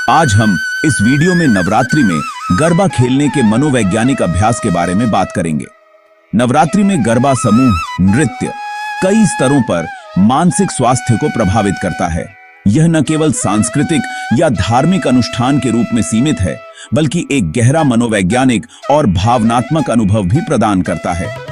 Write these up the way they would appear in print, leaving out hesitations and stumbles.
आज हम इस वीडियो में नवरात्रि में गरबा खेलने के मनोवैज्ञानिक अभ्यास के बारे में बात करेंगे। नवरात्रि में गरबा समूह नृत्य कई स्तरों पर मानसिक स्वास्थ्य को प्रभावित करता है। यह न केवल सांस्कृतिक या धार्मिक अनुष्ठान के रूप में सीमित है, बल्कि एक गहरा मनोवैज्ञानिक और भावनात्मक अनुभव भी प्रदान करता है।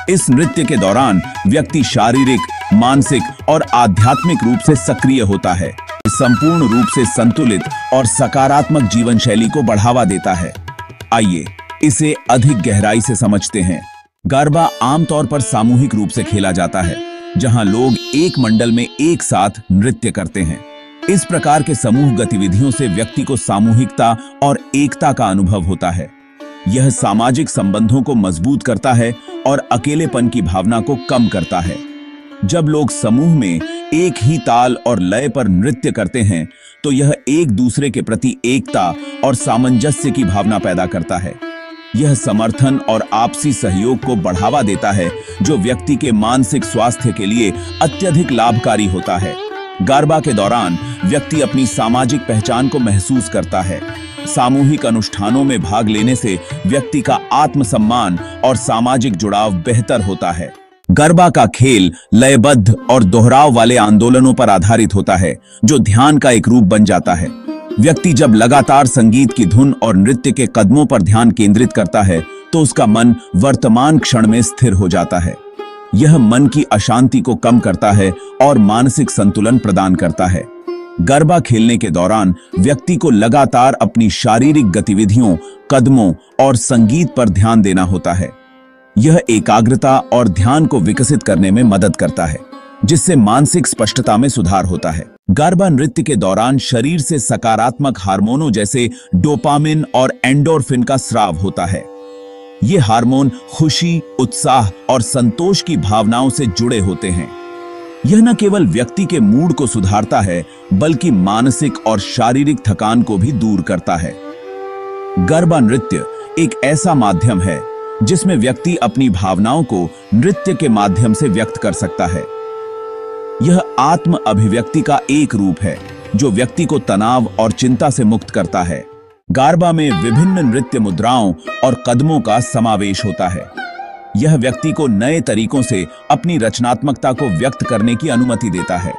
इस नृत्य के दौरान व्यक्ति शारीरिक, मानसिक और आध्यात्मिक रूप से सक्रिय होता है। संपूर्ण रूप से संतुलित और सकारात्मक जीवन शैली को बढ़ावा देता है। आइए इसे अधिक गहराई से समझते हैं। गरबा आमतौर पर सामूहिक रूप से खेला जाता है, जहां लोग एक मंडल में एक साथ नृत्य करते हैं। इस प्रकार के समूह गतिविधियों से व्यक्ति को सामूहिकता और एकता का अनुभव होता है। यह सामाजिक संबंधों को मजबूत करता है और अकेलेपन की भावना को कम करता है। जब लोग समूह में एक ही ताल और लय पर नृत्य करते हैं, तो यह एक दूसरे के प्रति एकता और सामंजस्य की भावना पैदा करता है। यह समर्थन और आपसी सहयोग को बढ़ावा देता है, जो व्यक्ति के मानसिक स्वास्थ्य के लिए अत्यधिक लाभकारी होता है। गरबा के दौरान व्यक्ति अपनी सामाजिक पहचान को महसूस करता है। सामूहिक अनुष्ठानों में भाग लेने से व्यक्ति का आत्मसम्मान और सामाजिक जुड़ाव बेहतर होता है। गरबा का खेल लयबद्ध और दोहराव वाले आंदोलनों पर आधारित होता है, जो ध्यान का एक रूप बन जाता है। व्यक्ति जब लगातार संगीत की धुन और नृत्य के कदमों पर ध्यान केंद्रित करता है, तो उसका मन वर्तमान क्षण में स्थिर हो जाता है। यह मन की अशांति को कम करता है और मानसिक संतुलन प्रदान करता है। गरबा खेलने के दौरान व्यक्ति को लगातार अपनी शारीरिक गतिविधियों, कदमों और संगीत पर ध्यान देना होता है। यह एकाग्रता और ध्यान को विकसित करने में मदद करता है, जिससे मानसिक स्पष्टता में सुधार होता है। गरबा नृत्य के दौरान शरीर से सकारात्मक हार्मोनों जैसे डोपामिन और एंडोर्फिन का स्राव होता है। ये हार्मोन खुशी, उत्साह और संतोष की भावनाओं से जुड़े होते हैं। यह न केवल व्यक्ति के मूड को सुधारता है, बल्कि मानसिक और शारीरिक थकान को भी दूर करता है। गरबा नृत्य एक ऐसा माध्यम है जिसमें व्यक्ति अपनी भावनाओं को नृत्य के माध्यम से व्यक्त कर सकता है। यह आत्म अभिव्यक्ति का एक रूप है, जो व्यक्ति को तनाव और चिंता से मुक्त करता है। गरबा में विभिन्न नृत्य मुद्राओं और कदमों का समावेश होता है। यह व्यक्ति को नए तरीकों से अपनी रचनात्मकता को व्यक्त करने की अनुमति देता है।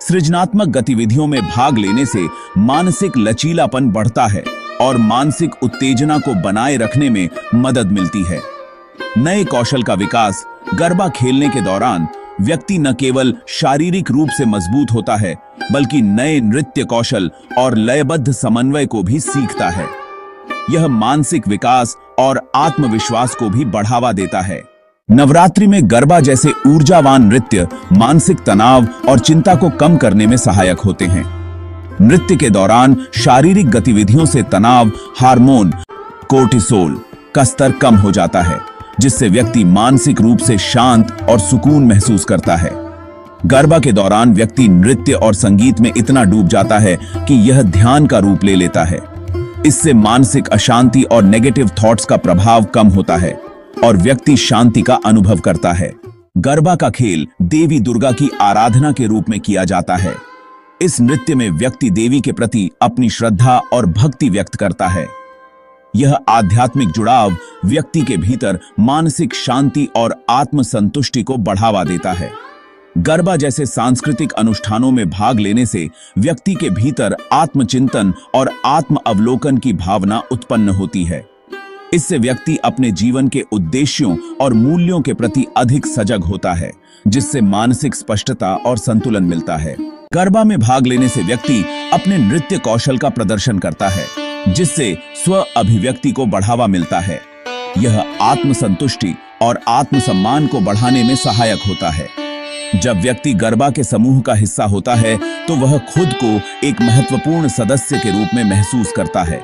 सृजनात्मक गतिविधियों में भाग लेने से मानसिक लचीलापन बढ़ता है और मानसिक उत्तेजना को बनाए रखने में मदद मिलती है। नए कौशल का विकास गरबा खेलने के दौरान व्यक्ति न केवल शारीरिक रूप से मजबूत होता है, बल्कि नए नृत्य कौशल और लयबद्ध समन्वय को भी सीखता है। यह मानसिक विकास और आत्मविश्वास को भी बढ़ावा देता है। नवरात्रि में गरबा जैसे ऊर्जावान नृत्य मानसिक तनाव और चिंता को कम करने में सहायक होते हैं। नृत्य के दौरान शारीरिक गतिविधियों से तनाव हार्मोन कोर्टिसोल का स्तर कम हो जाता है, जिससे व्यक्ति मानसिक रूप से शांत और सुकून महसूस करता है। गरबा के दौरान व्यक्ति नृत्य और संगीत में इतना डूब जाता है कि यह ध्यान का रूप ले लेता है। इससे मानसिक अशांति और नेगेटिव थॉट्स का प्रभाव कम होता है और व्यक्ति शांति का अनुभव करता है। गरबा का खेल देवी दुर्गा की आराधना के रूप में किया जाता है। इस नृत्य में व्यक्ति देवी के प्रति अपनी श्रद्धा और भक्ति व्यक्त करता है। यह आध्यात्मिक जुड़ाव व्यक्ति के भीतर मानसिक शांति और आत्मसंतुष्टि को बढ़ावा देता है। गरबा जैसे सांस्कृतिक अनुष्ठानों में भाग लेने से व्यक्ति के भीतर आत्मचिंतन और आत्म अवलोकन की भावना उत्पन्न होती है। इससे व्यक्ति अपने जीवन के उद्देश्यों और मूल्यों के प्रति अधिक सजग होता है, जिससे मानसिक स्पष्टता और संतुलन मिलता है। गरबा में भाग लेने से व्यक्ति अपने नृत्य कौशल का प्रदर्शन करता है, जिससे स्व अभिव्यक्ति को बढ़ावा मिलता है। यह आत्मसंतुष्टि और आत्मसम्मान को बढ़ाने में सहायक होता है। जब व्यक्ति गरबा के समूह का हिस्सा होता है, तो वह खुद को एक महत्वपूर्ण सदस्य के रूप में महसूस करता है।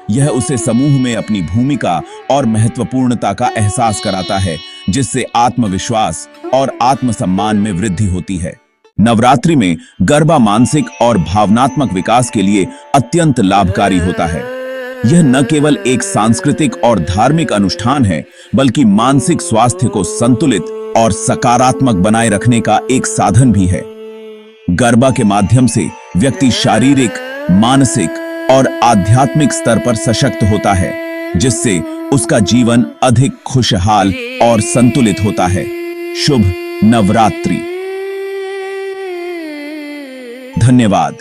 यह उसे समूह में अपनी भूमिका और महत्वपूर्णता का एहसास कराता है, जिससे आत्मविश्वास और आत्मसम्मान में वृद्धि होती है। नवरात्रि में गरबा मानसिक और भावनात्मक विकास के लिए अत्यंत लाभकारी होता है। यह न केवल एक सांस्कृतिक और धार्मिक अनुष्ठान है, बल्कि मानसिक स्वास्थ्य को संतुलित और सकारात्मक बनाए रखने का एक साधन भी है। गरबा के माध्यम से व्यक्ति शारीरिक, मानसिक और आध्यात्मिक स्तर पर सशक्त होता है, जिससे उसका जीवन अधिक खुशहाल और संतुलित होता है। शुभ नवरात्रि। धन्यवाद।